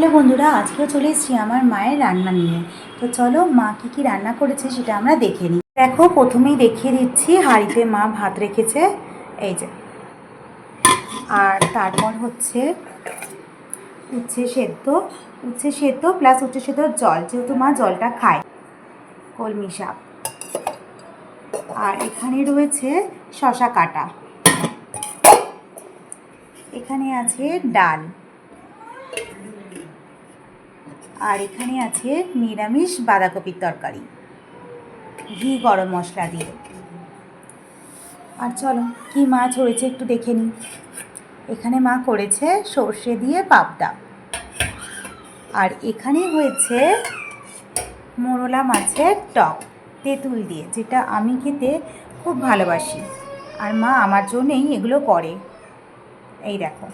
Hello বন্ধুরা, আজকেও চলে এসেছি আমার মায়ের রান্না নিয়ে। তো চলো মা কী রান্না করেছে সেটা আমরা দেখে নিই। দেখো, প্রথমেই দেখিয়ে দিচ্ছি, হাঁড়িতে মা ভাত রেখেছে, এই যে। আর তারপর হচ্ছে উচ্ছে সেদ্ধ প্লাস উচ্ছে সেদ্ধর জল, যেহেতু মা জলটা খায়, কলমি শাক। আর এখানে রয়েছে শশা কাটা, এখানে আছে ডাল, আর এখানে আছে নিরামিষ বাঁধাকপির তরকারি, ঘি গরম মশলা দিয়ে। আর চলো কি মাছ হয়েছে একটু দেখে নিই। এখানে মা করেছে সর্ষে দিয়ে পাবদা, আর এখানে হয়েছে মোরলা মাছের টক তেঁতুল দিয়ে, যেটা আমি খেতে খুব ভালোবাসি। আর মা আমার জন্যেই এগুলো করে, এই দেখো।